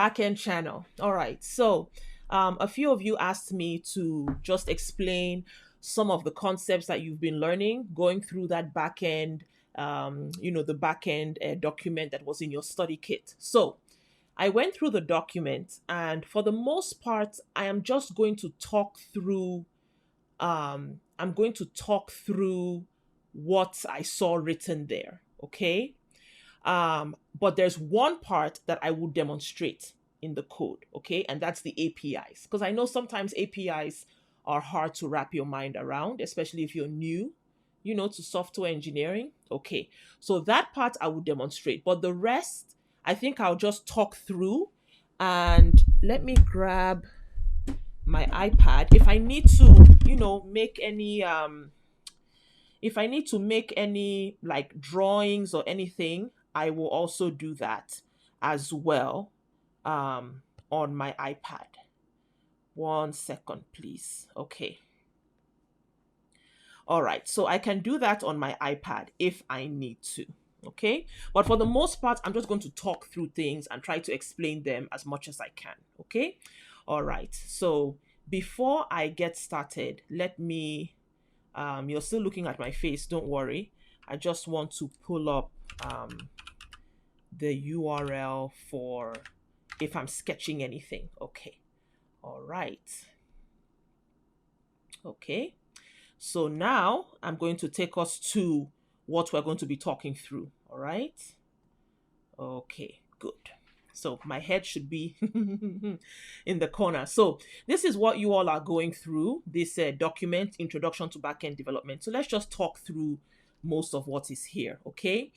backend channel. All right. So, a few of you asked me to just explain some of the concepts that you've been learning going through that backend, the backend document that was in your study kit. So, I went through the document, and for the most part, I am just going to talk through. I'm going to talk through what I saw written there. Okay. But there's one part that I will demonstrate in the code, okay? And that's the APIs. Because I know sometimes APIs are hard to wrap your mind around, especially if you're new, to software engineering. Okay, so that part I will demonstrate. But the rest, I think I'll just talk through. And let me grab my iPad. If I need to, make any if I need to make any like drawings or anything, I will also do that as well on my iPad. 1 second, please. Okay. All right. So I can do that on my iPad if I need to. Okay. But for the most part, I'm just going to talk through things and try to explain them as much as I can. Okay. All right. So before I get started, let me you're still looking at my face, don't worry. I just want to pull up the URL for if I'm sketching anything. Okay. All right. Okay. So now I'm going to take us to what we're going to be talking through. All right. Okay, good. So my head should be in the corner. So this is what you all are going through, this document, Introduction to Backend Development. So let's just talk through most of what is here, okay?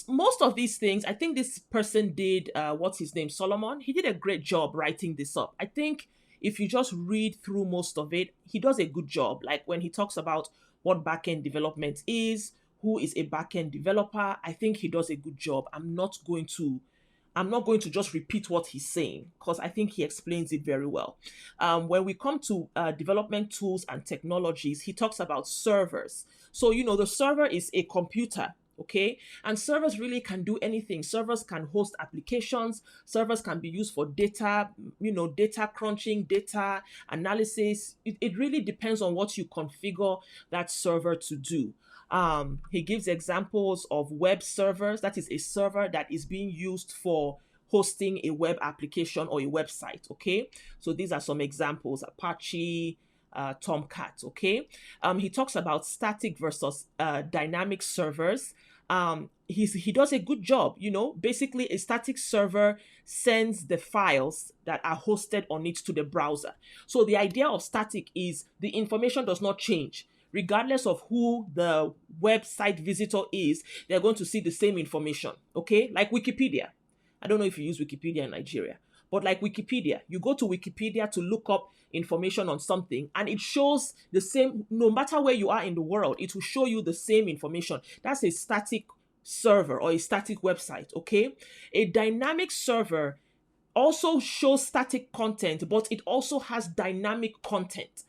Most of these things, I think this person did, what's his name, Solomon? He did a great job writing this up. I think if you just read through most of it, he does a good job. Like when he talks about what backend development is, who is a backend developer, I think he does a good job. I'm not going to just repeat what he's saying because I think he explains it very well. When we come to development tools and technologies, he talks about servers. So, the server is a computer, okay? And servers really can do anything. Servers can host applications. Servers can be used for data, data crunching, data analysis. It really depends on what you configure that server to do. He gives examples of web servers. That is a server that is being used for hosting a web application or a website. Okay, so these are some examples: Apache, Tomcat. Okay, he talks about static versus dynamic servers. He does a good job. Basically, a static server sends the files that are hosted on it to the browser. So the idea of static is the information does not change. Regardless of who the website visitor is, they're going to see the same information, okay? Like Wikipedia. I don't know if you use Wikipedia in Nigeria, but like Wikipedia, you go to Wikipedia to look up information on something and it shows the same, no matter where you are in the world, it will show you the same information. That's a static server or a static website, okay? A dynamic server also shows static content, but it also has dynamic content.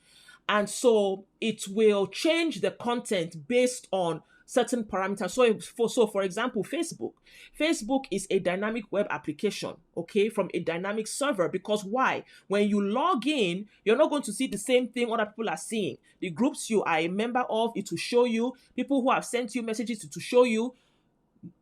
And so it will change the content based on certain parameters. So for example, Facebook is a dynamic web application, okay, from a dynamic server. Because why? When you log in, you're not going to see the same thing other people are seeing. The groups you are a member of, it will show you. People who have sent you messages, it will show you.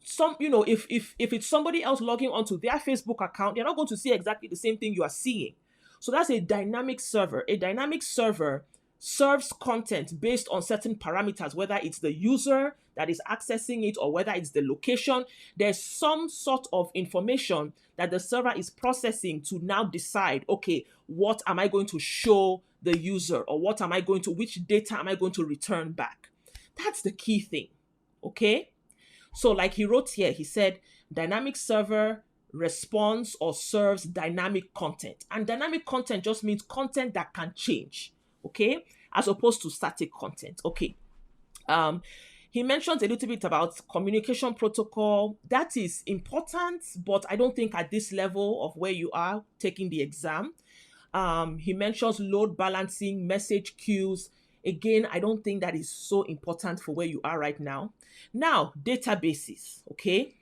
If it's somebody else logging onto their Facebook account, they're not going to see exactly the same thing you are seeing. So that's a dynamic server. A dynamic server serves content based on certain parameters, whether it's the user that is accessing it or whether it's the location. There's some sort of information that the server is processing to now decide, okay, what am I going to show the user, or which data am I going to return back? That's the key thing, okay? So like he wrote here, he said, dynamic server responds or serves dynamic content. And dynamic content just means content that can change, okay, as opposed to static content. Okay. He mentions a little bit about communication protocol. That is important, but I don't think at this level of where you are taking the exam. He mentions load balancing, message queues. Again, I don't think that is so important for where you are right now. Now, databases, okay?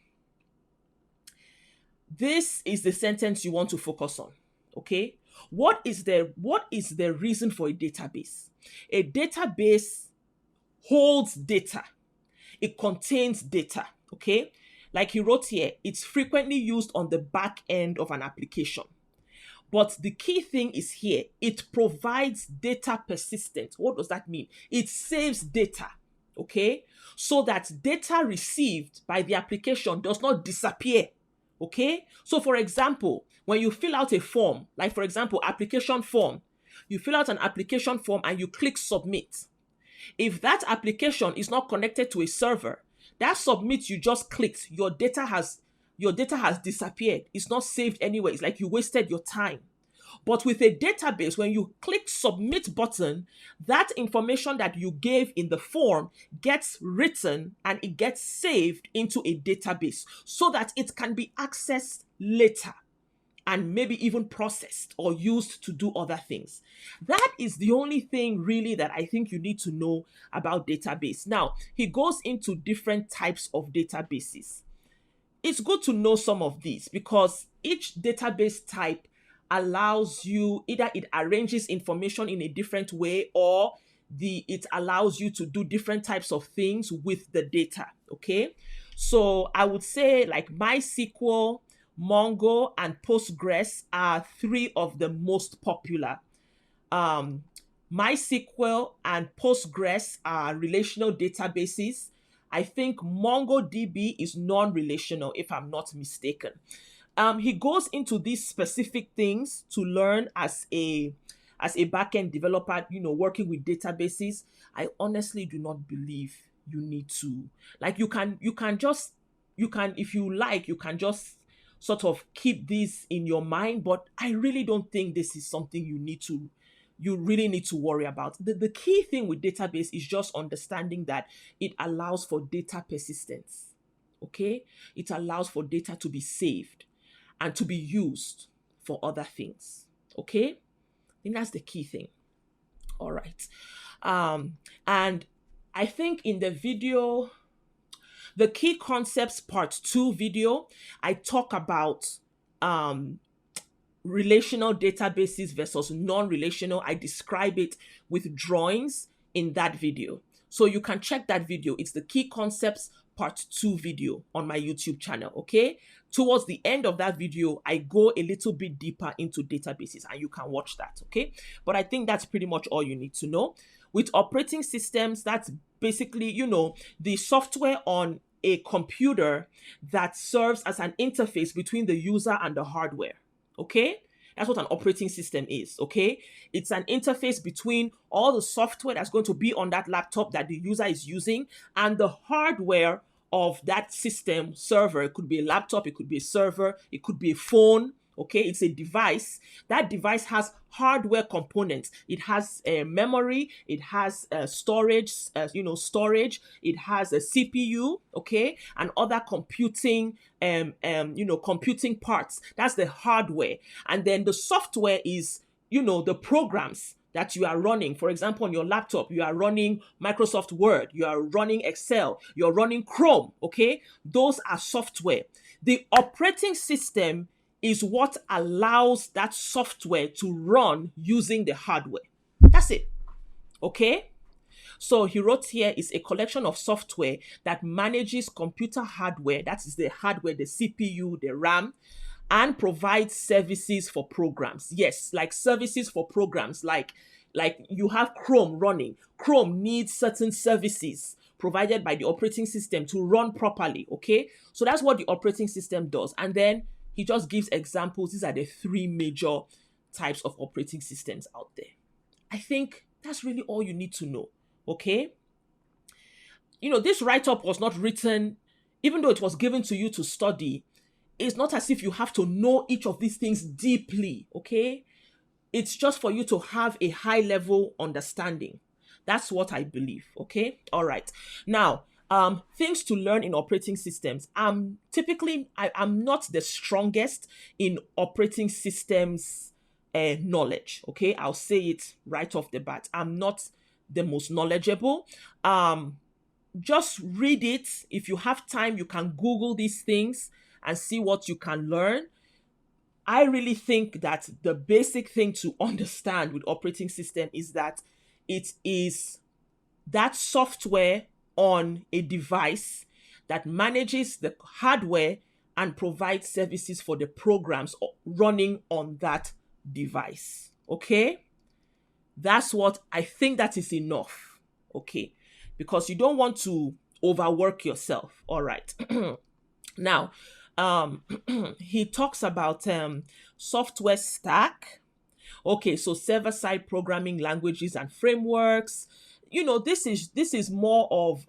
This is the sentence you want to focus on. Okay? What is the reason for a database? A database holds data. It contains data. Okay? Like he wrote here, it's frequently used on the back end of an application. But the key thing is here, it provides data persistence. What does that mean? It saves data, okay? So that data received by the application does not disappear, okay? So for example, when you fill out a form, like for example, application form, you fill out an application form and you click submit. If that application is not connected to a server, that submit you just clicked, your data has disappeared. It's not saved anywhere. It's like you wasted your time. But with a database, when you click submit button, that information that you gave in the form gets written and it gets saved into a database so that it can be accessed later and maybe even processed or used to do other things. That is the only thing really that I think you need to know about database. Now, he goes into different types of databases. It's good to know some of these because each database type allows you, either it arranges information in a different way or it allows you to do different types of things with the data. Okay, so I would say like MySQL, Mongo, and Postgres are three of the most popular. um MySQL and Postgres are relational databases. I think MongoDB is non-relational, if I'm not mistaken. He goes into these specific things to learn as a backend developer, working with databases. I honestly do not believe you need to. Like you can if you like, you can just sort of keep this in your mind, but I really don't think this is something you really need to worry about. The key thing with database is just understanding that it allows for data persistence. Okay? It allows for data to be saved and to be used for other things. Okay? I think that's the key thing. All right. And I think in the video, the key concepts part 2 video, I talk about um relational databases versus non-relational. I describe it with drawings in that video. So you can check that video. It's the key concepts part 2 video on my YouTube channel, okay? Towards the end of that video, I go a little bit deeper into databases and you can watch that, okay? But I think that's pretty much all you need to know. With operating systems, that's basically, the software on a computer that serves as an interface between the user and the hardware. Okay? That's what an operating system is. Okay? It's an interface between all the software that's going to be on that laptop that the user is using and the hardware of that system server. It could be a laptop, it could be a server, it could be a phone. Okay, it's a device. That device has hardware components. It has a memory. It has storage. Storage. It has a CPU. Okay, and other computing. Computing parts. That's the hardware, and then the software is the programs that you are running. For example, on your laptop, you are running Microsoft Word, you are running Excel, you're running Chrome. Okay, those are software. The operating system is what allows that software to run using the hardware. That's it. Okay? So he wrote here is a collection of software that manages computer hardware, that is the hardware, the CPU, the RAM, and provides services for programs. Yes, like services for programs, like you have Chrome running. Chrome needs certain services provided by the operating system to run properly. Okay? So that's what the operating system does. And then he just gives examples. These are the three major types of operating systems out there. I think that's really all you need to know. Okay? This write-up was not written, even though it was given to you to study, it's not as if you have to know each of these things deeply. Okay? It's just for you to have a high-level understanding. That's what I believe. Okay? All right. Now, things to learn in operating systems. I'm not the strongest in operating systems knowledge. Okay, I'll say it right off the bat. I'm not the most knowledgeable. Just read it. If you have time, you can Google these things and see what you can learn. I really think that the basic thing to understand with operating system is that it is that software on a device that manages the hardware and provides services for the programs running on that device. Okay? That's what I think that is enough. Okay? Because you don't want to overwork yourself. All right. Now, he talks about software stack. Okay, so server-side programming languages and frameworks. This is more of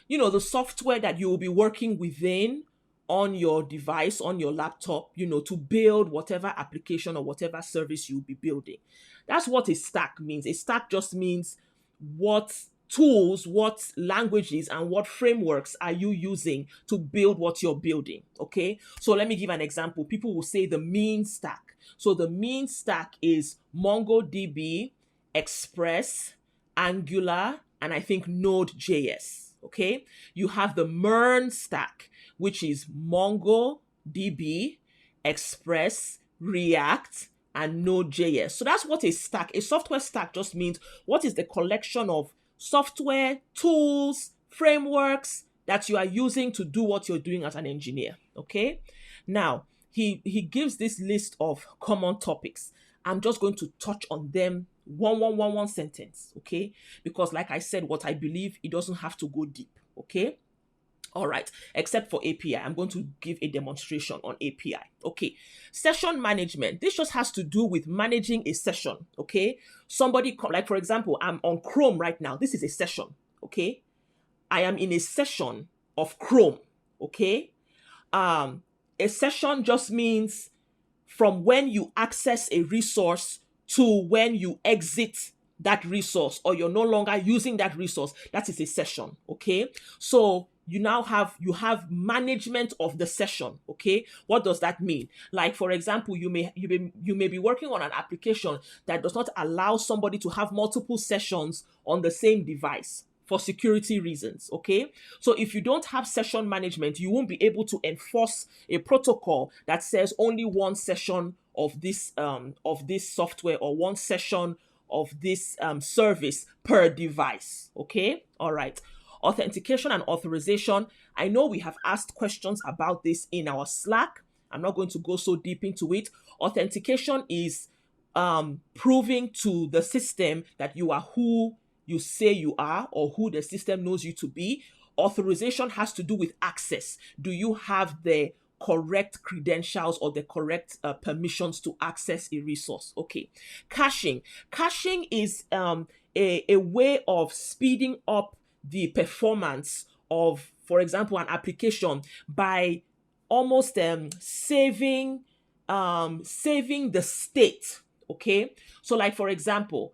the software that you will be working within on your device, on your laptop, to build whatever application or whatever service you'll be building. That's what a stack means. A stack just means what tools, what languages, and what frameworks are you using to build what you're building. Okay, so let me give an example. People will say the mean stack. So the mean stack is MongoDB, Express, Angular, and I think Node.js. Okay, you have the MERN stack, which is MongoDB, Express, React, and Node.js. So that's what a stack, a software stack just means what is the collection of software, tools, frameworks that you are using to do what you're doing as an engineer. Okay, now he gives this list of common topics. I'm just going to touch on them one sentence, okay? Because like I said, what I believe, it doesn't have to go deep, okay? All right, except for API. I'm going to give a demonstration on API. Okay, session management. This just has to do with managing a session, okay? Like for example, I'm on Chrome right now. This is a session, okay? I am in a session of Chrome, okay? A session just means from when you access a resource to when you exit that resource, or you're no longer using that resource. That is a session, okay? So you have management of the session, okay? What does that mean? Like for example, you may be working on an application that does not allow somebody to have multiple sessions on the same device for security reasons, okay? So if you don't have session management, you won't be able to enforce a protocol that says only one session of this software or one session of this service per device, okay? All right. Authentication and authorization. I know we have asked questions about this in our Slack. I'm not going to go so deep into it. Authentication is proving to the system that you are who you say you are or who the system knows you to be. Authorization has to do with access. Do you have the correct credentials or the correct permissions to access a resource? Okay. Caching. Caching is a way of speeding up the performance of, for example, an application by almost saving the state. Okay. So like, for example,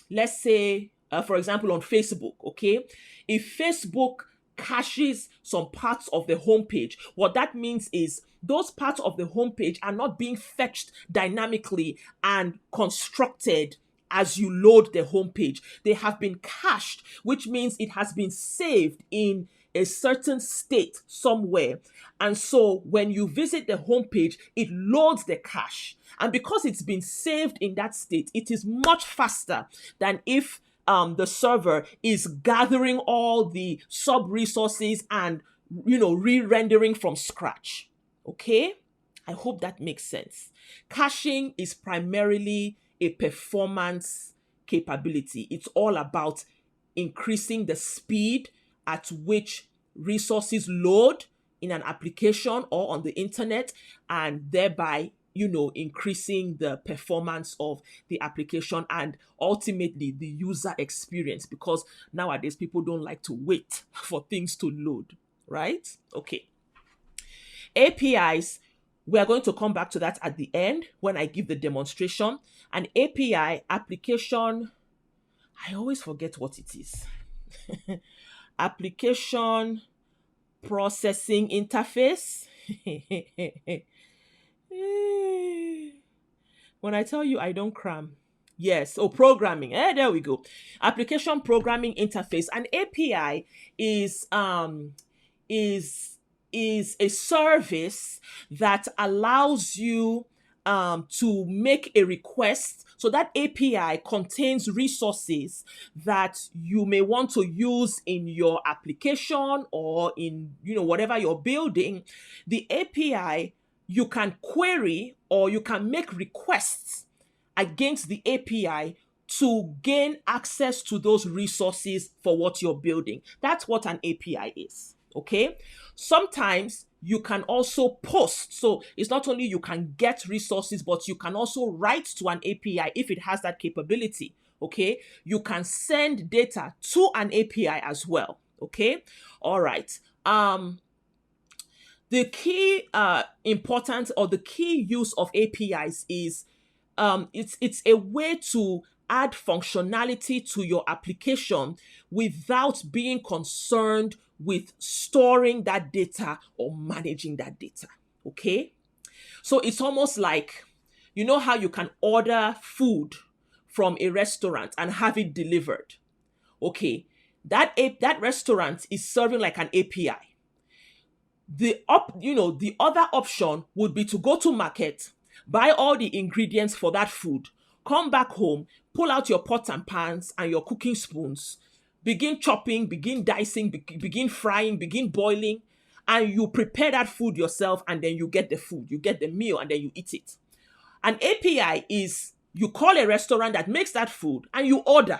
let's say, for example, on Facebook, okay? If Facebook caches some parts of the homepage, what that means is those parts of the homepage are not being fetched dynamically and constructed as you load the homepage. They have been cached, which means it has been saved in a certain state somewhere. And so when you visit the homepage, it loads the cache. And because it's been saved in that state, it is much faster than if the server is gathering all the sub-resources and, re-rendering from scratch. Okay? I hope that makes sense. Caching is primarily a performance capability. It's all about increasing the speed at which resources load in an application or on the internet, and thereby increasing the performance of the application and ultimately the user experience, because nowadays people don't like to wait for things to load, right? Okay. APIs, we are going to come back to that at the end when I give the demonstration. An API, application, I always forget what it is. Application processing interface. When I tell you I don't cram. Yes, programming. There we go. Application programming interface. An API is is a service that allows you to make a request. So that API contains resources that you may want to use in your application or in whatever you're building. The API, you can query or you can make requests against the API to gain access to those resources for what you're building. That's what an API is. Okay. Sometimes you can also post. So it's not only you can get resources, but you can also write to an API if it has that capability. Okay. You can send data to an API as well. Okay. All right. The key importance or the key use of APIs is it's a way to add functionality to your application without being concerned with storing that data or managing that data. Okay? So it's almost like, you know how you can order food from a restaurant and have it delivered. Okay. That restaurant is serving like an API. The other option would be to go to market, buy all the ingredients for that food, come back home, pull out your pots and pans and your cooking spoons, begin chopping, begin dicing, begin frying, begin boiling, and you prepare that food yourself, and then you get the food, you get the meal, and then you eat it. An API is you call a restaurant that makes that food and you order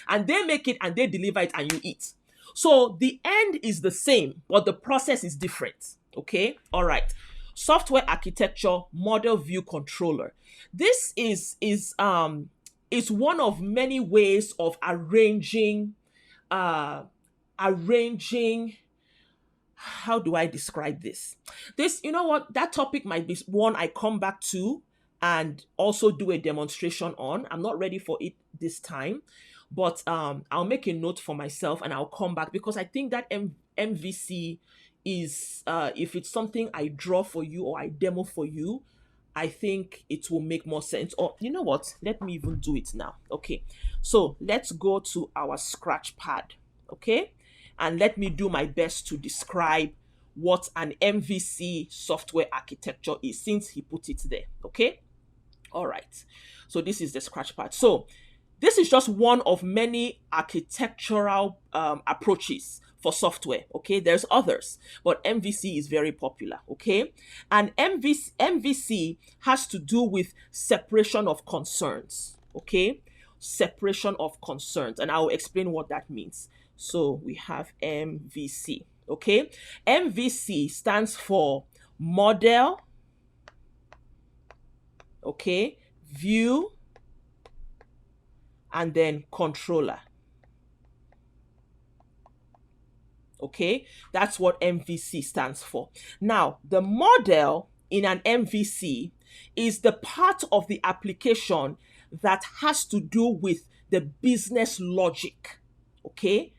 and they make it and they deliver it and you eat. So the end is the same, but the process is different. Okay. All right. Software architecture model view controller. This is one of many ways of arranging how do I describe this? You know what? That topic might be one I come back to and also do a demonstration on. I'm not ready for it this time, but I'll make a note for myself and I'll come back because I think that MVC is, if it's something I draw for you or I demo for you, I think it will make more sense. Or you know what? Let me even do it now. Okay. So let's go to our scratch pad. Okay. And let me do my best to describe what an MVC software architecture is since he put it there. Okay. All right. So this is the scratch pad. So this is just one of many architectural approaches for software. Okay, there's others, but MVC is very popular. Okay, and MVC has to do with separation of concerns. Okay, separation of concerns, and I'll explain what that means. So we have MVC. Okay, MVC stands for model. Okay, view, and then controller. Okay, that's what MVC stands for. Now, the model in an MVC is the part of the application that has to do with the business logic. Okay,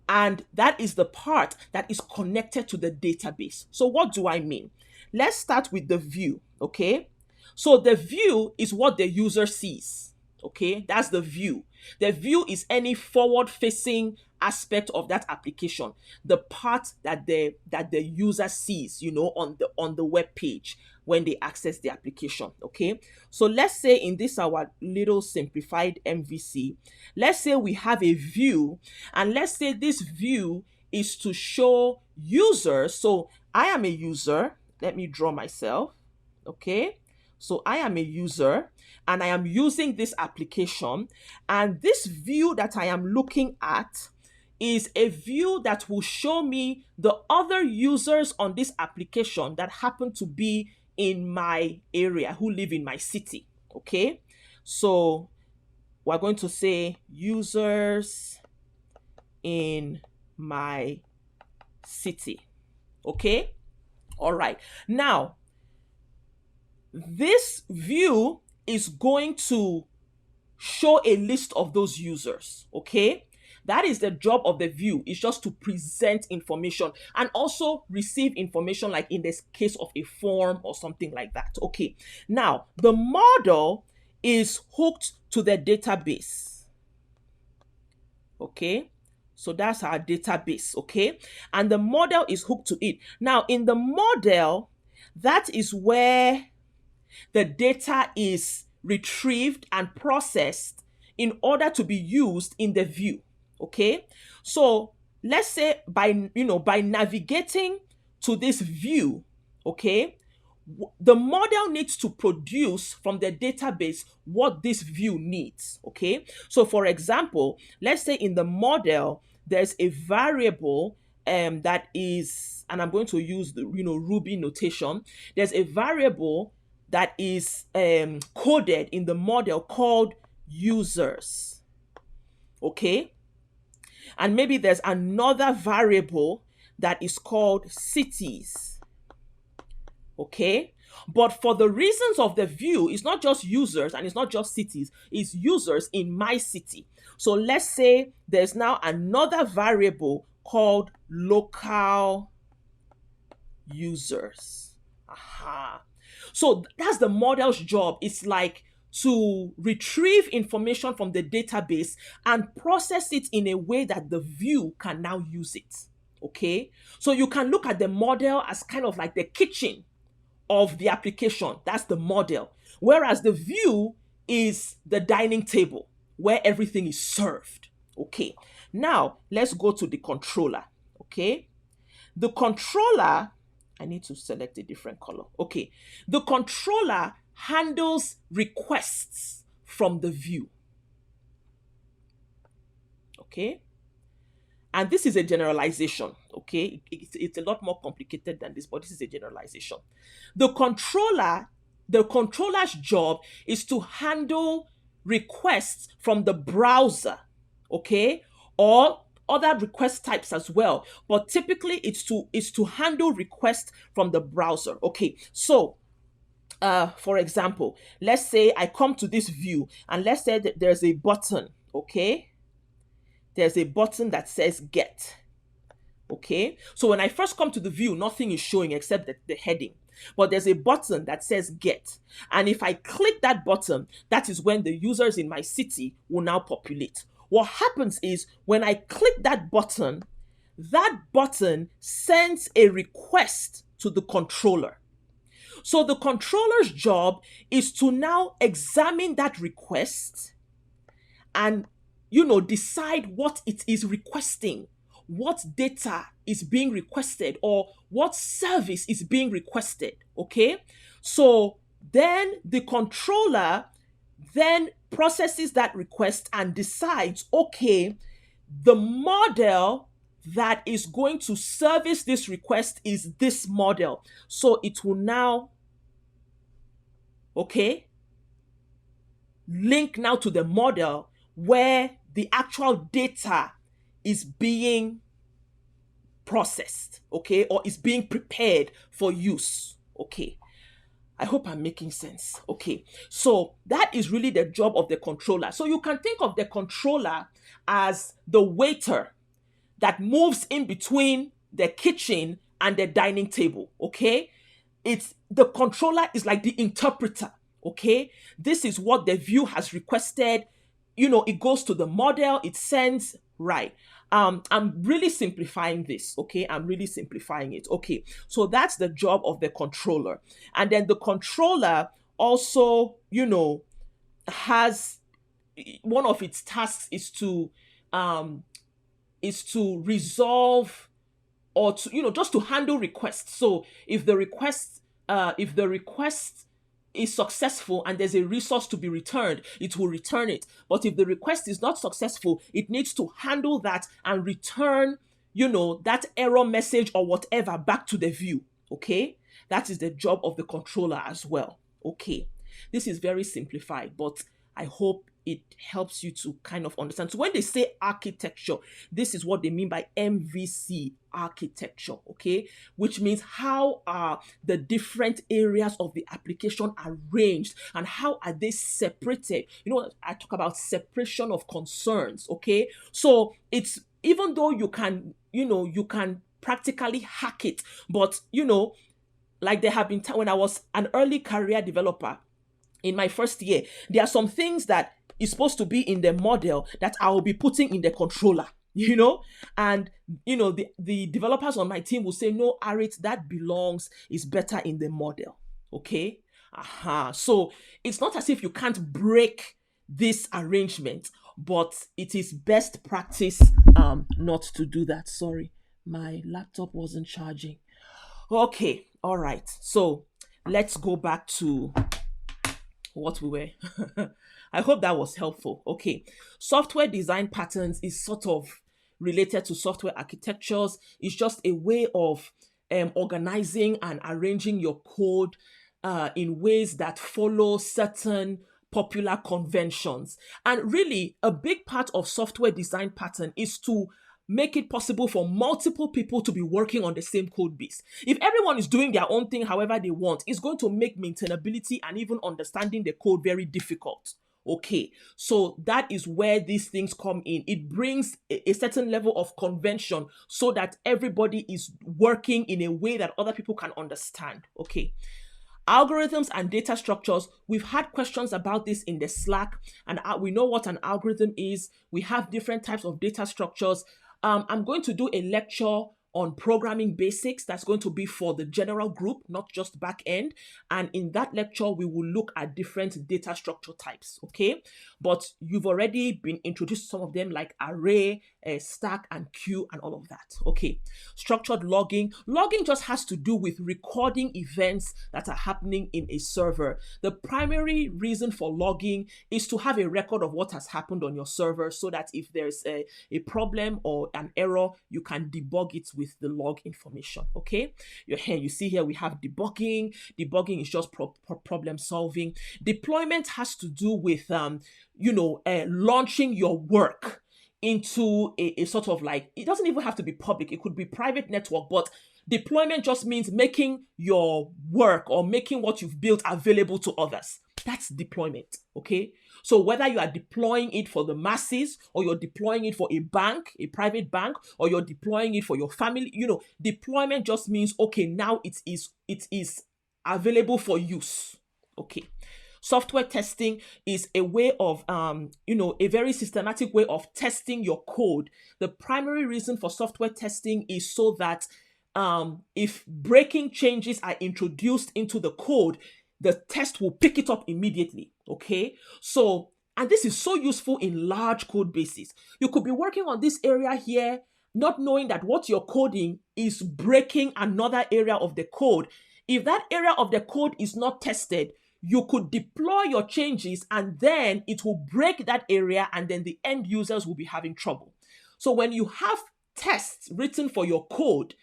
and that is the part that is connected to the database. So what do I mean? Let's start with the view. Okay, so the view is what the user sees. Okay, that's the view. The view is any forward-facing aspect of that application, the part that the user sees, on the web page when they access the application. Okay, so let's say in this our little simplified MVC, let's say we have a view, and let's say this view is to show users. So I am a user. Let me draw myself. Okay. So I am a user and I am using this application, and this view that I am looking at is a view that will show me the other users on this application that happen to be in my area, who live in my city. Okay, so we're going to say users in my city. Okay, all right. Now, this view is going to show a list of those users. Okay, that is the job of the view. It's just to present information and also receive information, like in this case of a form or something like that. Okay, now the model is hooked to the database. Okay, So that's our database, okay? And the model is hooked to it. Now, in the model, that is where the data is retrieved and processed in order to be used in the view, okay? So let's say by navigating to this view, okay, the model needs to produce from the database what this view needs, okay? So for example, let's say in the model there's a variable that is, and I'm going to use the Ruby notation. There's a variable that is coded in the model called users, okay? And maybe there's another variable that is called cities, okay? But for the reasons of the view, it's not just users and it's not just cities, it's users in my city. So let's say there's now another variable called local users. Aha. So that's the model's job. It's like to retrieve information from the database and process it in a way that the view can now use it. Okay? So you can look at the model as kind of like the kitchen of the application. That's the model. Whereas the view is the dining table where everything is served. Okay. Now let's go to the controller. Okay. The controller, I need to select a different color. Okay. The controller handles requests from the view. Okay. And this is a generalization, okay? It's a lot more complicated than this, but this is a generalization. The controller's job is to handle requests from the browser, okay? Or other request types as well. But typically it's to handle requests from the browser. Okay, so for example, let's say I come to this view and let's say that there's a button, okay? There's a button that says get. Okay, so when I first come to the view, nothing is showing except the heading. But there's a button that says get. And if I click that button, that is when the users in my city will now populate. What happens is when I click that button sends a request to the controller. So the controller's job is to now examine that request and decide what it is requesting, what data is being requested, or what service is being requested, okay? So then the controller then processes that request and decides, okay, the model that is going to service this request is this model. So it will now, okay, link now to the model where the actual data is being processed, okay, or is being prepared for use, okay. I hope I'm making sense, okay. So that is really the job of the controller. So you can think of the controller as the waiter that moves in between the kitchen and the dining table, okay. It's the controller is like the interpreter, okay. This is what the view has requested. It goes to the model, it sends, right. I'm really simplifying this, okay? I'm really simplifying it, okay? So that's the job of the controller. And then the controller also, has one of its tasks is to resolve or to, just to handle requests. So if the request is successful and there's a resource to be returned, it will return it. But if the request is not successful, it needs to handle that and return, that error message or whatever back to the view. Okay? That is the job of the controller as well. Okay. This is very simplified, but I hope it helps you to kind of understand. So when they say architecture, this is what they mean by MVC architecture, okay? Which means how are the different areas of the application arranged and how are they separated? I talk about separation of concerns, okay? So it's, even though you can practically hack it, but like there have been times when I was an early career developer in my first year, there are some things that is supposed to be in the model that I will be putting in the controller. you know, and the developers on my team will say, no, Arit, that belongs, is better in the model. Okay. So it's not as if you can't break this arrangement, but it is best practice not to do that. Sorry, my laptop wasn't charging. Okay, all right. So let's go back to what we were. I hope that was helpful. Okay. Software design patterns is sort of related to software architectures. It's just a way of organizing and arranging your code in ways that follow certain popular conventions. And really, a big part of software design pattern is to make it possible for multiple people to be working on the same code base. If everyone is doing their own thing however they want, it's going to make maintainability and even understanding the code very difficult. Okay, so that is where these things come in. It brings a certain level of convention so that everybody is working in a way that other people can understand. Okay. Algorithms and data structures, we've had questions about this in the Slack, and we know what an algorithm is. We have different types of data structures. I'm going to do a lecture on programming basics that's going to be for the general group, not just back end. And in that lecture, we will look at different data structure types, okay? But you've already been introduced to some of them like array, stack, and queue, and all of that, okay? Structured logging. Logging just has to do with recording events that are happening in a server. The primary reason for logging is to have a record of what has happened on your server so that if there's a problem or an error, you can debug it with the log information, okay? You see here we have debugging. Debugging is just problem solving. Deployment has to do with, launching your work into a sort of like, it doesn't even have to be public, it could be private network, but deployment just means making your work or making what you've built available to others. That's deployment, okay? So whether you are deploying it for the masses or you're deploying it for a bank, a private bank, or you're deploying it for your family, deployment just means, okay, now it is available for use, okay? Software testing is a way of, a very systematic way of testing your code. The primary reason for software testing is so that if breaking changes are introduced into the code, the test will pick it up immediately, okay? So, and this is so useful in large code bases. You could be working on this area here, not knowing that what you're coding is breaking another area of the code. If that area of the code is not tested, you could deploy your changes and then it will break that area and then the end users will be having trouble. So when you have tests written for your code,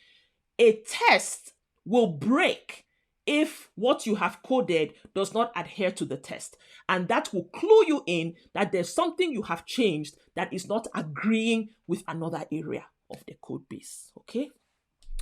a test will break if what you have coded does not adhere to the test. And that will clue you in that there's something you have changed that is not agreeing with another area of the code base, okay?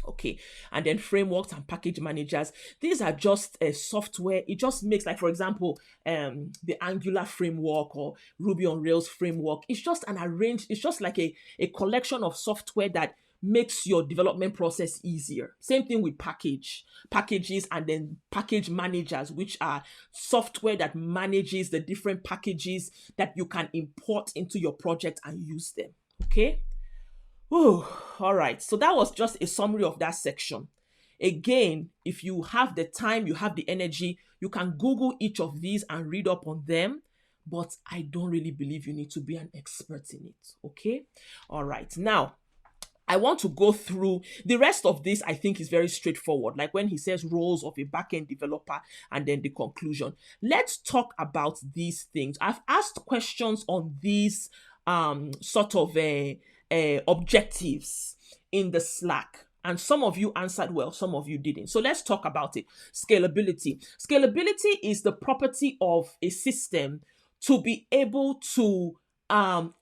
Okay, and then frameworks and package managers. These are just a software. It just makes, like, for example, the Angular framework or Ruby on Rails framework. It's just it's just like a collection of software that makes your development process easier. Same thing with packages, and then package managers, which are software that manages the different packages that you can import into your project and use them. Okay. Whew, all right, so that was just a summary of that section. Again, if you have the time, you have the energy, you can Google each of these and read up on them, but I don't really believe you need to be an expert in it, okay? All right, now, I want to go through the rest of this. I think is very straightforward, like when he says roles of a backend developer and then the conclusion. Let's talk about these things. I've asked questions on these sort of objectives in the Slack. And some of you answered well, some of you didn't. So let's talk about it. Scalability. Scalability is the property of a system to be able to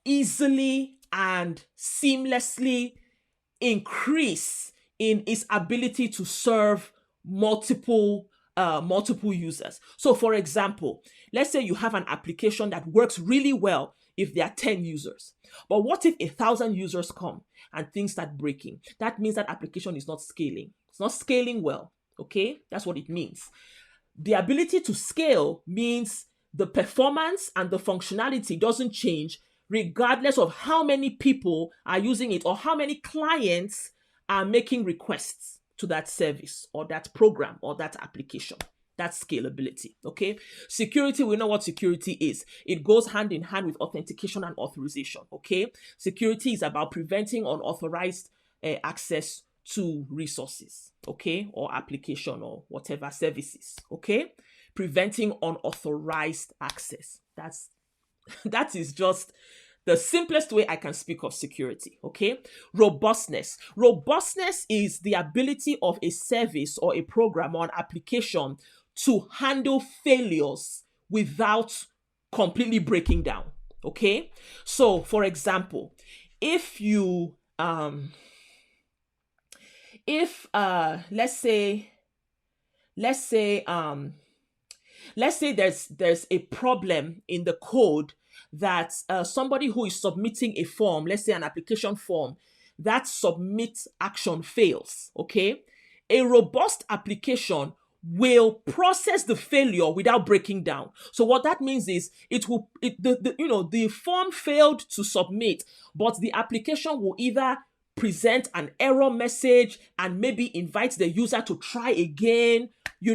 easily and seamlessly increase in its ability to serve multiple users. So for example, let's say you have an application that works really well if there are 10 users. But what if 1,000 users come and things start breaking? That means that application is not scaling. It's not scaling well, okay? That's what it means. The ability to scale means the performance and the functionality doesn't change, regardless of how many people are using it or how many clients are making requests to that service or that program or that application. That's scalability. Okay. Security, we know what security is. It goes hand in hand with authentication and authorization. Okay. Security is about preventing unauthorized access to resources. Okay. Or application or whatever services. Okay. Preventing unauthorized access. That is just the simplest way I can speak of security, okay? Robustness. Robustness is the ability of a service or a program or an application to handle failures without completely breaking down, okay? So, for example, if you let's say there's a problem in the code that somebody who is submitting a form, let's say an application form, that submit action fails, okay? A robust application will process the failure without breaking down. So what that means is the form failed to submit, but the application will either present an error message and maybe invite the user to try again,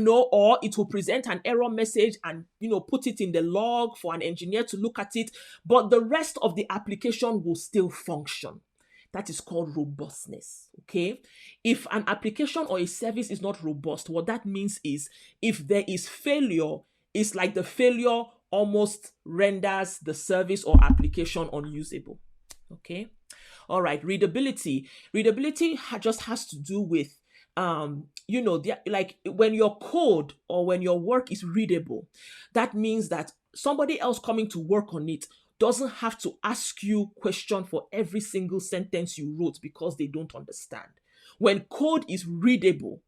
or it will present an error message and, put it in the log for an engineer to look at it, but the rest of the application will still function. That is called robustness, okay? If an application or a service is not robust, what that means is if there is failure, it's like the failure almost renders the service or application unusable, okay? All right, readability. Readability just has to do with like when your code or when your work is readable, that means that somebody else coming to work on it doesn't have to ask you question for every single sentence you wrote because they don't understand. When code is readable,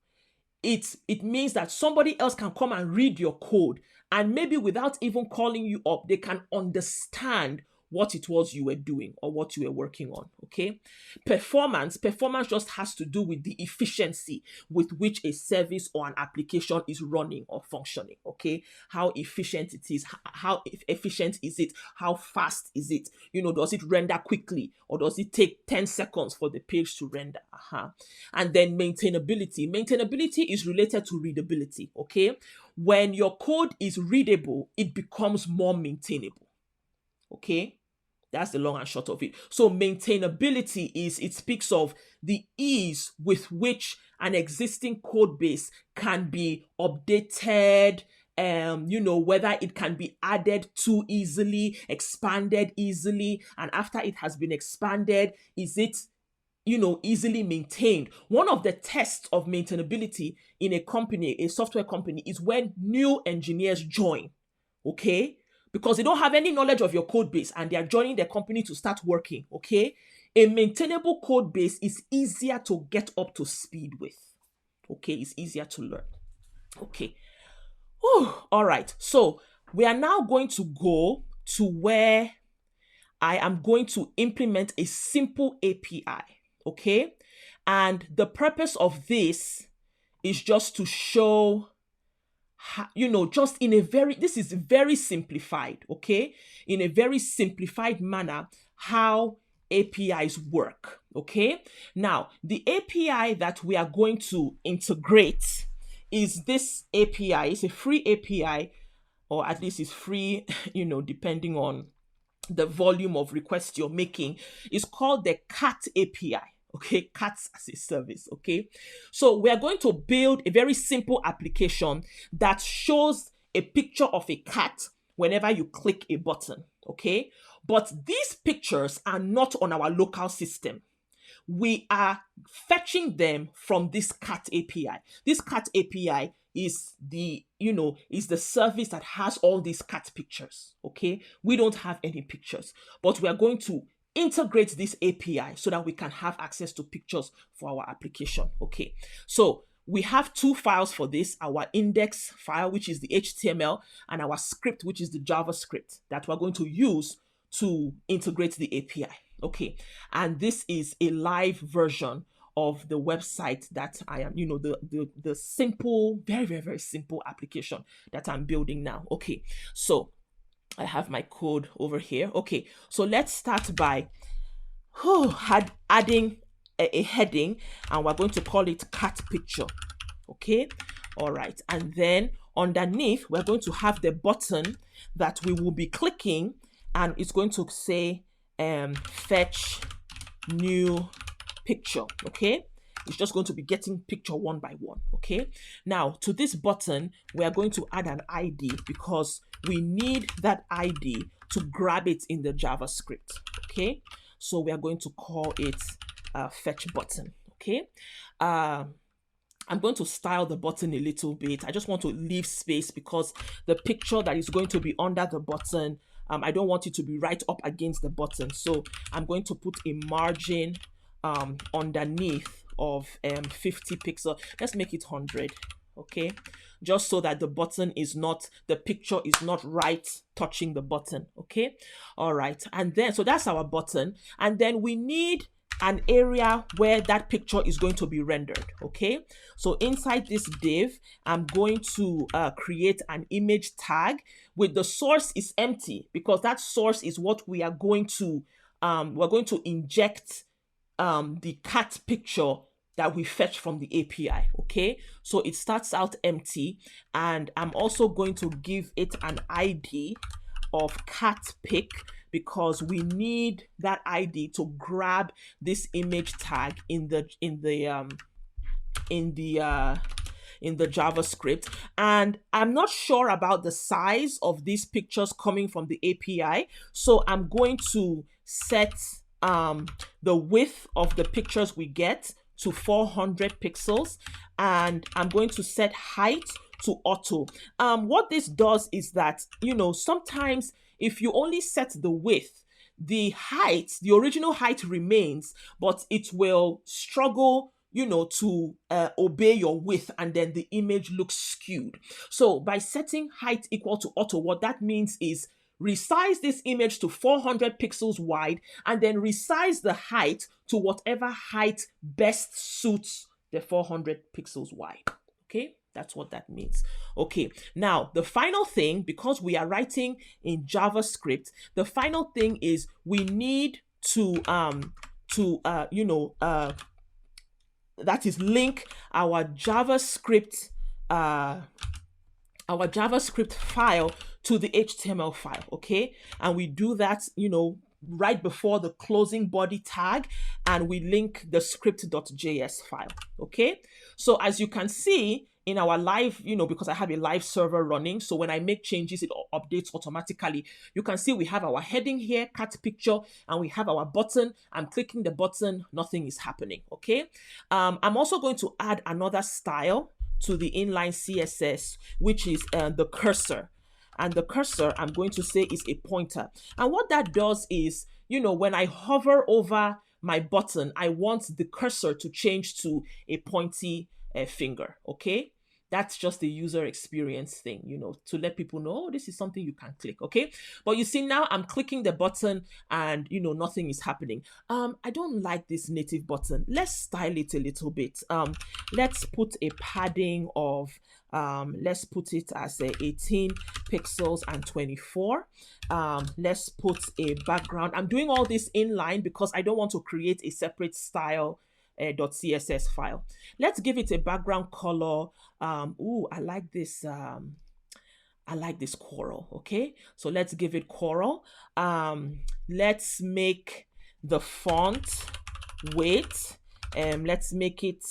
it means that somebody else can come and read your code, and maybe without even calling you up, they can understand what it was you were doing or what you were working on, okay? Performance just has to do with the efficiency with which a service or an application is running or functioning, okay? How efficient it is, how efficient is it, how fast is it, does it render quickly or does it take 10 seconds for the page to render? And then maintainability. Maintainability is related to readability, okay? When your code is readable, it becomes more maintainable, okay? That's the long and short of it. So maintainability it speaks of the ease with which an existing code base can be updated, whether it can be added to easily, expanded easily, and after it has been expanded, is it easily maintained. One of the tests of maintainability in a software company, is when new engineers join, okay? Because they don't have any knowledge of your code base and they are joining the company to start working, okay? A maintainable code base is easier to get up to speed with, okay? It's easier to learn, okay? All right, so we are now going to go to where I am going to implement a simple API, okay? And the purpose of this is just to show just this is very simplified, okay? In a very simplified manner, how APIs work, okay? Now, the API that we are going to integrate is this API. It's a free API, or at least it's free, depending on the volume of requests you're making. It's called the CAT API. Okay, cats as a service, okay? So we are going to build a very simple application that shows a picture of a cat whenever you click a button, okay? But these pictures are not on our local system. We are fetching them from this cat API. This cat API is the service that has all these cat pictures, okay? We don't have any pictures, but we are going to integrate this API so that we can have access to pictures for our application, okay? So we have two files for this, our index file, which is the HTML, and our script, which is the JavaScript that we're going to use to integrate the API, okay? And this is a live version of the website that I am, the simple, very, very, very simple application that I'm building now, okay? So I have my code over here. Okay, so let's start by adding a heading, and we're going to call it cat picture. Okay, all right, and then underneath we're going to have the button that we will be clicking, and it's going to say fetch new picture. Okay, it's just going to be getting picture one by one. Okay, now to this button we are going to add an ID because we need that ID to grab it in the JavaScript. Okay, so we are going to call it fetch button. Okay, I'm going to style the button a little bit. I just want to leave space because the picture that is going to be under the button, I don't want it to be right up against the button. So I'm going to put a margin underneath of 50 pixel. Let's make it 100. Okay, just so that the button is not, the picture is not right touching the button. Okay, all right, and then so that's our button, and then we need an area where that picture is going to be rendered. Okay, so inside this div I'm going to create an image tag with the source is empty because that source is what we are going to we're going to inject the cat picture that we fetch from the API. Okay, so it starts out empty, and I'm also going to give it an ID of cat pic because we need that ID to grab this image tag in the JavaScript. And I'm not sure about the size of these pictures coming from the API, so I'm going to set the width of the pictures we get to 400 pixels, and I'm going to set height to auto. What this does is that, you know, sometimes if you only set the width, the height, the original height remains, but it will struggle, you know, to obey your width, and then the image looks skewed. So by setting height equal to auto, what that means is resize this image to 400 pixels wide, and then resize the height to whatever height best suits the 400 pixels wide. Okay, that's what that means. Okay, now the final thing, because we are writing in JavaScript, the final thing is we need to that is link our JavaScript file to the HTML file. Okay, and we do that, you know, right before the closing body tag, and we link the script.js file. Okay, so as you can see in our live, you know, because I have a live server running, so when I make changes, it updates automatically. You can see we have our heading here, cat picture, and we have our button. I'm clicking the button, nothing is happening. Okay, I'm also going to add another style to the inline CSS, which is the cursor. And the cursor, I'm going to say, is a pointer. And what that does is, you know, when I hover over my button, I want the cursor to change to a pointy finger. Okay, that's just the user experience thing, you know, to let people know, oh, this is something you can click. Okay, but you see now I'm clicking the button and, you know, nothing is happening. I don't like this native button. Let's style it a little bit. Let's put a padding of let's put it as 18 pixels and 24. Let's put a background. I'm doing all this inline because I don't want to create a separate style .css file. Let's give it a background color. Ooh, I like this. I like this coral. Okay, so let's give it coral. Let's make the font weight. Let's make it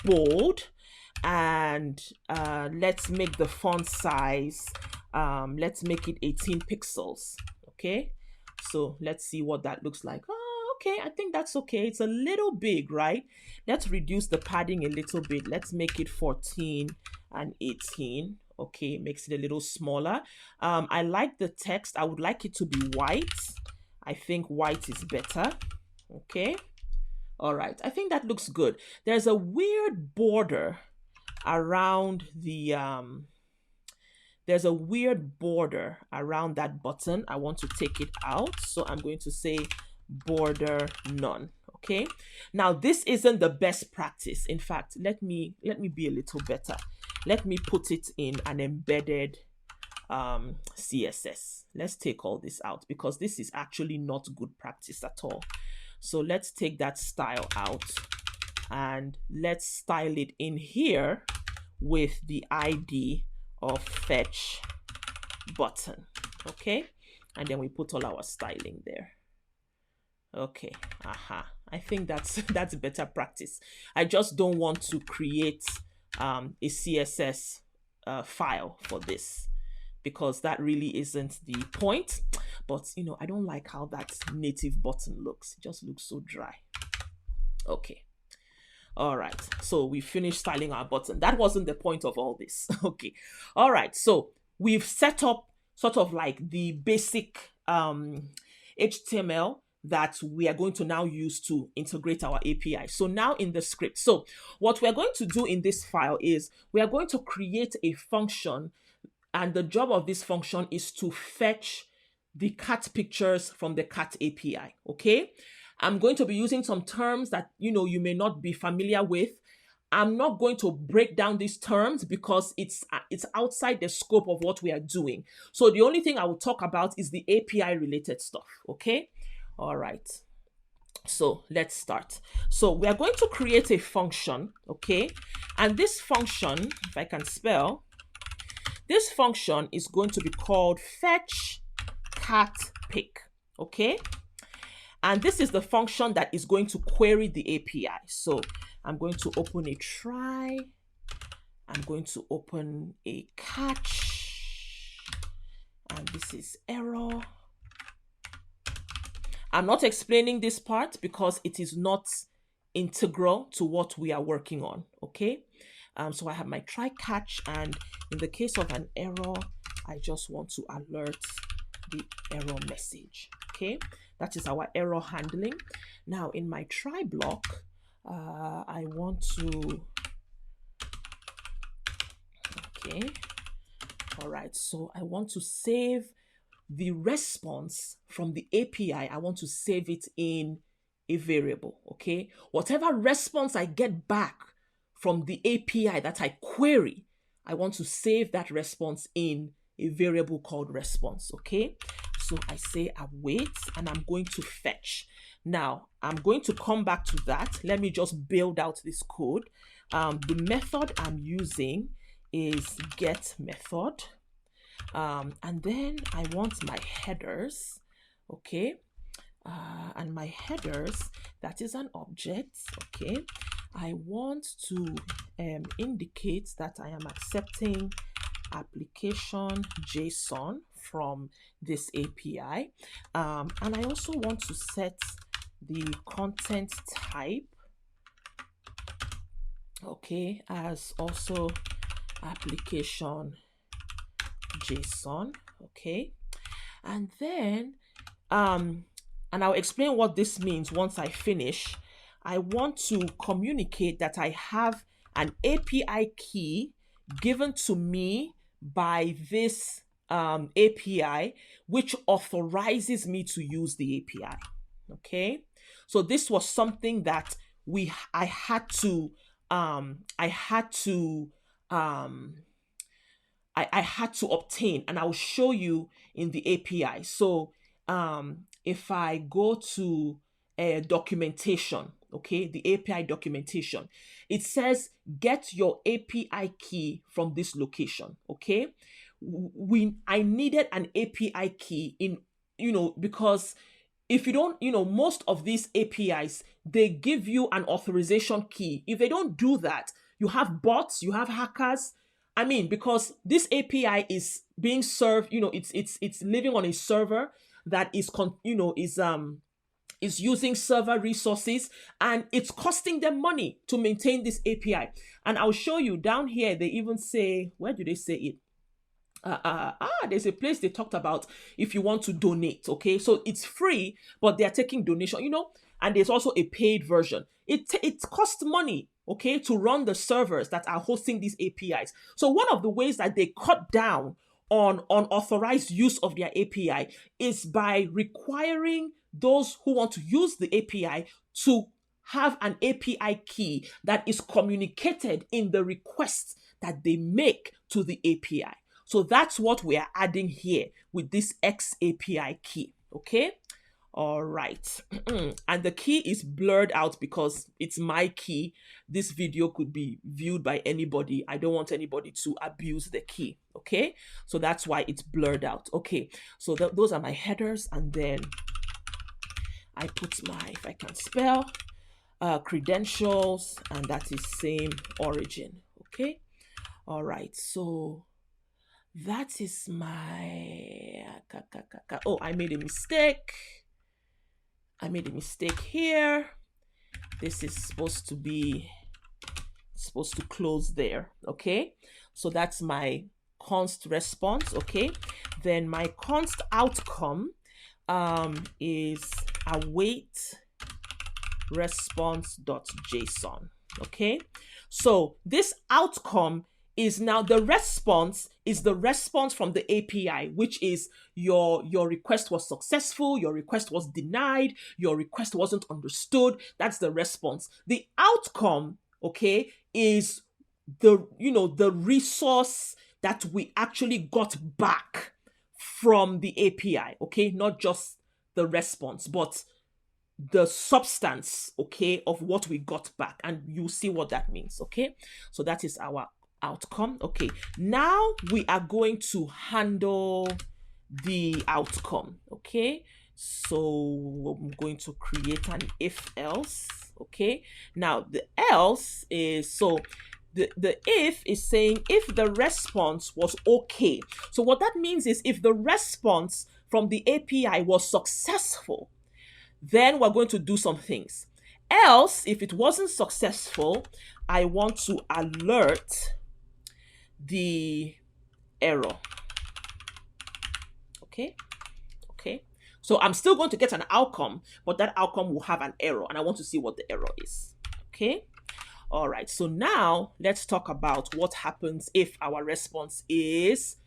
bold, and let's make the font size. Let's make it 18 pixels. Okay, so let's see what that looks like. Okay, I think that's okay. It's a little big, right? Let's reduce the padding a little bit. Let's make it 14 and 18. Okay, makes it a little smaller. I like the text. I would like it to be white. I think white is better. Okay, all right. I think that looks good. There's a weird border around the there's a weird border around that button. I want to take it out, so I'm going to say border none. Okay, now this isn't the best practice. In fact, let me be a little better. Let me put it in an embedded CSS. Let's take all this out because this is actually not good practice at all. So let's take that style out and let's style it in here with the ID of fetch button. Okay, and then we put all our styling there. Okay, I think that's that's better practice. I just don't want to create a CSS file for this because that really isn't the point. But you know, I don't like how that native button looks. It just looks so dry. Okay. All right. So we finished styling our button. That wasn't the point of all this. Okay. All right. So we've set up sort of like the basic HTML that we are going to now use to integrate our API. So now in the script, so what we're going to do in this file is we are going to create a function, and the job of this function is to fetch the cat pictures from the cat API, okay? I'm going to be using some terms that, you know, you may not be familiar with. I'm not going to break down these terms because it's outside the scope of what we are doing. So the only thing I will talk about is the API related stuff, okay? All right. So let's start. So we are going to create a function, okay? And this function, if I can spell, this function is going to be called fetch cat pic, okay? And this is the function that is going to query the API. So I'm going to open a try. I'm going to open a catch. And this is error. I'm not explaining this part because it is not integral to what we are working on, okay? So I have my try catch, and in the case of an error, I just want to alert the error message, okay? That is our error handling. Now in my try block, I want to, okay. All right, so I want to save the response from the API. I want to save it in a variable, okay? Whatever response I get back from the API that I query, I want to save that response in a variable called response, okay? So I say await and I'm going to fetch. Now I'm going to come back to that. Let me just build out this code. The method I'm using is get method. And then I want my headers, okay? And my headers, that is an object, okay? I want to indicate that I am accepting application JSON from this API. And I also want to set the content type, okay, as also application JSON, okay? And then, and I'll explain what this means once I finish. I want to communicate that I have an API key given to me by this API, which authorizes me to use the API, okay? So this was something that I had to obtain, and I'll show you in the API. So if I go to documentation, okay, the API documentation, it says get your API key from this location, okay? I needed an API key in, because if you don't, most of these APIs, they give you an authorization key. If they don't do that, you have bots, you have hackers. I mean, because this API is being served, it's living on a server that is using server resources, and it's costing them money to maintain this API. And I'll show you down here, they even say, where do they say it? There's a place they talked about if you want to donate, okay? So it's free, but they're taking donation, and there's also a paid version. It costs money, okay, to run the servers that are hosting these APIs. So one of the ways that they cut down on unauthorized use of their API is by requiring those who want to use the API to have an API key that is communicated in the request that they make to the API. So that's what we are adding here with this X API key. Okay. All right. And the key is blurred out because it's my key. This video could be viewed by anybody. I don't want anybody to abuse the key. Okay. So that's why it's blurred out. Okay. So those are my headers. And then I put my, if I can spell, credentials, and that is same origin. Okay. All right. So that is my, oh, I made a mistake. I made a mistake here. This is supposed to close there. Okay. So that's my const response. Okay. Then my const outcome is await response.json. Okay. So this outcome is now the response from the API, which is your request was successful, your request was denied, your request wasn't understood. That's the response. The outcome, okay, is the resource that we actually got back from the API, okay, not just the response, but the substance, okay, of what we got back, and you see what that means. Okay, so that is our outcome. Okay, now we are going to handle the outcome. Okay, so I'm going to create an if else. Okay, now the else is, so the if is saying if the response was okay. So what that means is if the response from the API was successful, then we're going to do some things. Else, if it wasn't successful, I want to alert the error. Okay. So I'm still going to get an outcome, but that outcome will have an error, and I want to see what the error is. Okay. All right. So now let's talk about what happens if our response is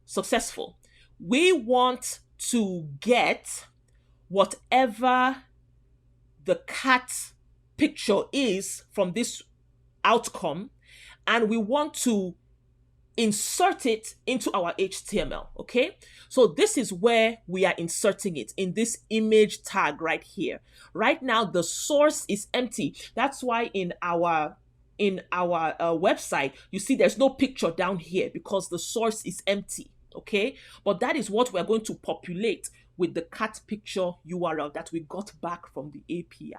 successful. We want to get whatever the cat picture is from this outcome, and we want to insert it into our HTML. Okay, so this is where we are inserting it, in this image tag right here. Right now the source is empty. That's why in our website you see there's no picture down here, because the source is empty. Okay, but that is what we're going to populate with the cat picture URL that we got back from the API.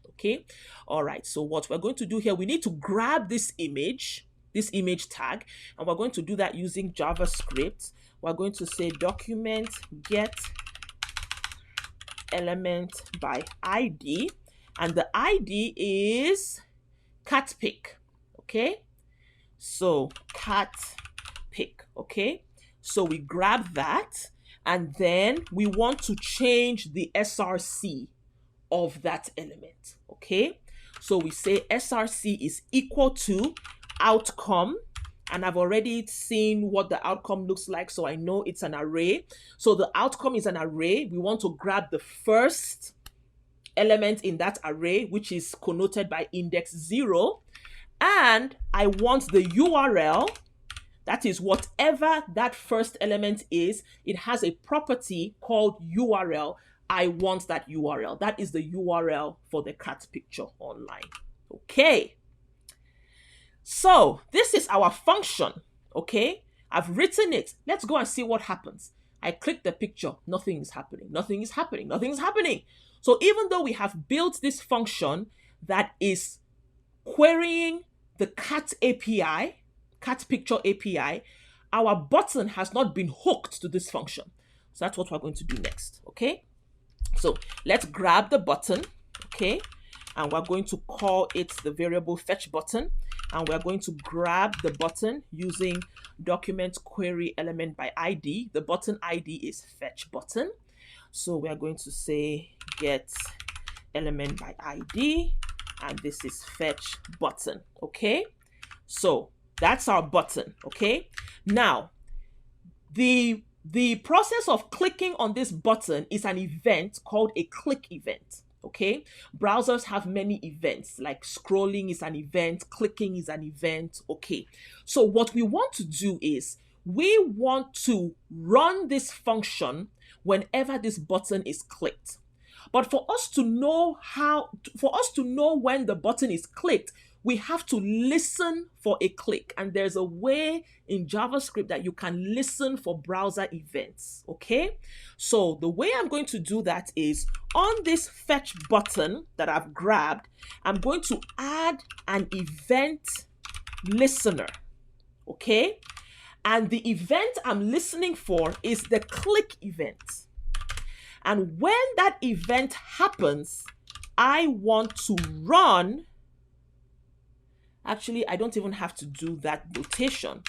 Okay, all right, so what we're going to do here, we need to grab this image tag, and we're going to do that using JavaScript. We're going to say document get element by ID, and the ID is cat pick. Okay, so cat pick. Okay, so we grab that, and then we want to change the SRC of that element. Okay, so we say SRC is equal to outcome, and I've already seen what the outcome looks like, so I know it's an array. So the outcome is an array. We want to grab the first element in that array, which is connoted by index 0, and I want the URL. That is whatever that first element is. It has a property called URL. I want that URL. That is the URL for the cat picture online. Okay. So this is our function. Okay. I've written it. Let's go and see what happens. I click the picture. Nothing is happening. Nothing is happening. Nothing is happening. So even though we have built this function that is querying the cat API, cat picture API, our button has not been hooked to this function. So that's what we're going to do next. Okay, so let's grab the button. Okay, and we're going to call it the variable fetch button, and we're going to grab the button using document query element by ID. The button ID is fetch button, so we are going to say get element by ID, and this is fetch button. Okay, so that's our button. Okay, now the process of clicking on this button is an event called a click event. Okay, browsers have many events, like scrolling is an event, clicking is an event. Okay, so what we want to do is we want to run this function whenever this button is clicked. But for us to know when the button is clicked, we have to listen for a click. And there's a way in JavaScript that you can listen for browser events, okay? So the way I'm going to do that is on this fetch button that I've grabbed, I'm going to add an event listener, okay? And the event I'm listening for is the click event. And when that event happens, I want to run. Actually, I don't even have to do that notation.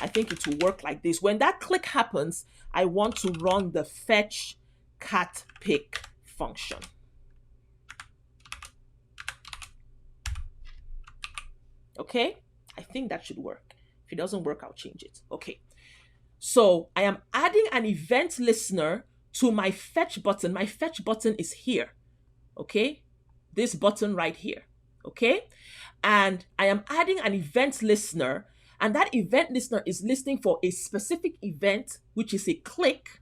I think it will work like this. When that click happens, I want to run the fetch cat pick function. Okay, I think that should work. If it doesn't work, I'll change it. Okay, so I am adding an event listener to my fetch button. My fetch button is here, okay? This button right here, okay? And I am adding an event listener, and that event listener is listening for a specific event, which is a click.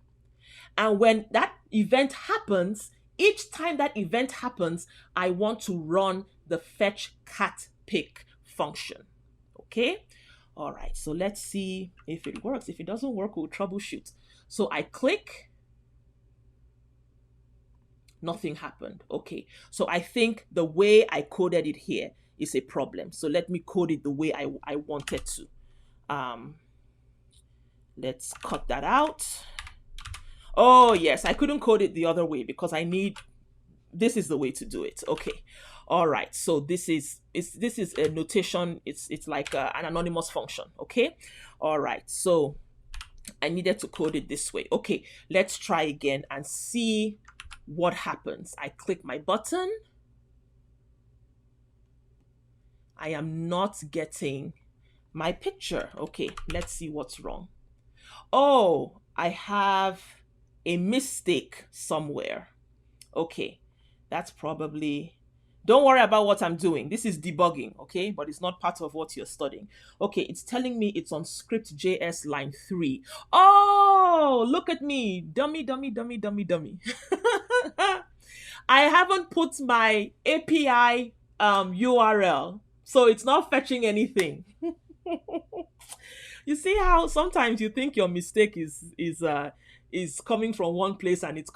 And when that event happens, each time that event happens, I want to run the fetch cat pick function, okay? All right, so let's see if it works. If it doesn't work, we'll troubleshoot. So I click, nothing happened. Okay, so I think the way I coded it here is a problem. So let me code it the way I wanted to. Let's cut that out. Oh yes, I couldn't code it the other way because this is the way to do it. Okay, all right. So this is a notation. It's like an anonymous function. Okay, all right. So I needed to code it this way. Okay, let's try again and see what happens. I click my button. I am not getting my picture. Okay, let's see what's wrong. Oh, I have a mistake somewhere. Okay, that's probably, don't worry about what I'm doing. This is debugging, okay? But it's not part of what you're studying. Okay, it's telling me it's on script.js line 3. Oh, look at me. Dummy, dummy, dummy, dummy, dummy. I haven't put my API URL, so it's not fetching anything. You see how sometimes you think your mistake is coming from one place and it's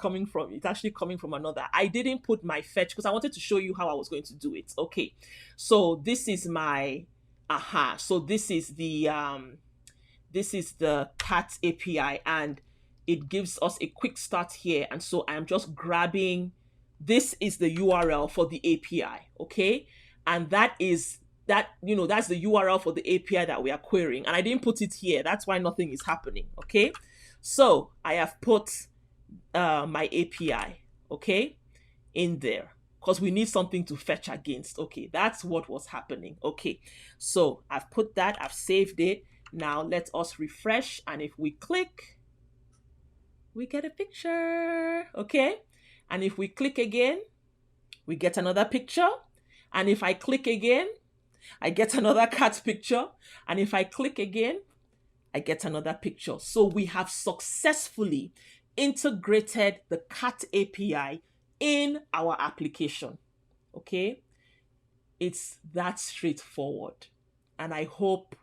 actually coming from another. I didn't put my fetch because I wanted to show you how I was going to do it. Okay, so this is my so this is the cat API, and it gives us a quick start here. And so I'm just grabbing, this is the URL for the API, okay? And that's the URL for the API that we are querying. And I didn't put it here. That's why nothing is happening, okay? So I have put my API, okay, in there because we need something to fetch against. Okay, that's what was happening. Okay, so I've put that, I've saved it. Now let us refresh, and if we click, we get a picture, okay? And if we click again, we get another picture. And if I click again, I get another cat picture. And if I click again, I get another picture. So we have successfully integrated the cat API in our application, okay? It's that straightforward. And I hope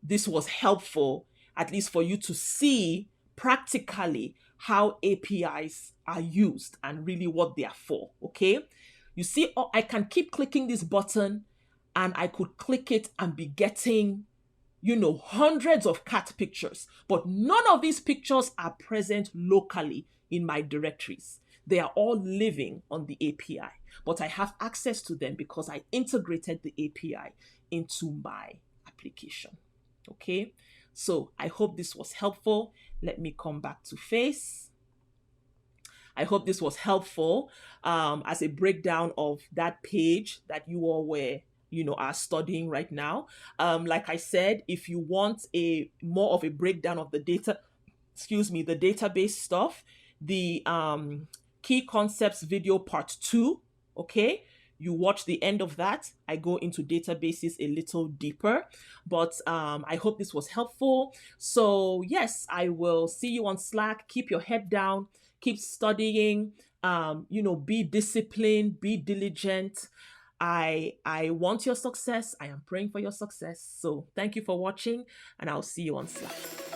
this was helpful, at least for you to see practically how APIs are used and really what they are for, okay? You see, I can keep clicking this button and I could click it and be getting, hundreds of cat pictures, but none of these pictures are present locally in my directories. They are all living on the API, but I have access to them because I integrated the API into my application. Okay, so I hope this was helpful. Let me come back to Face. I hope this was helpful as a breakdown of that page that you all are studying right now. Like I said, if you want more of a breakdown of the the database stuff, the key concepts video part 2, okay? you watch the end of that, I go into databases a little deeper. But I hope this was helpful. So yes, I will see you on Slack. Keep your head down, keep studying, be disciplined, be diligent. I want your success. I am praying for your success. So thank you for watching, and I'll see you on Slack.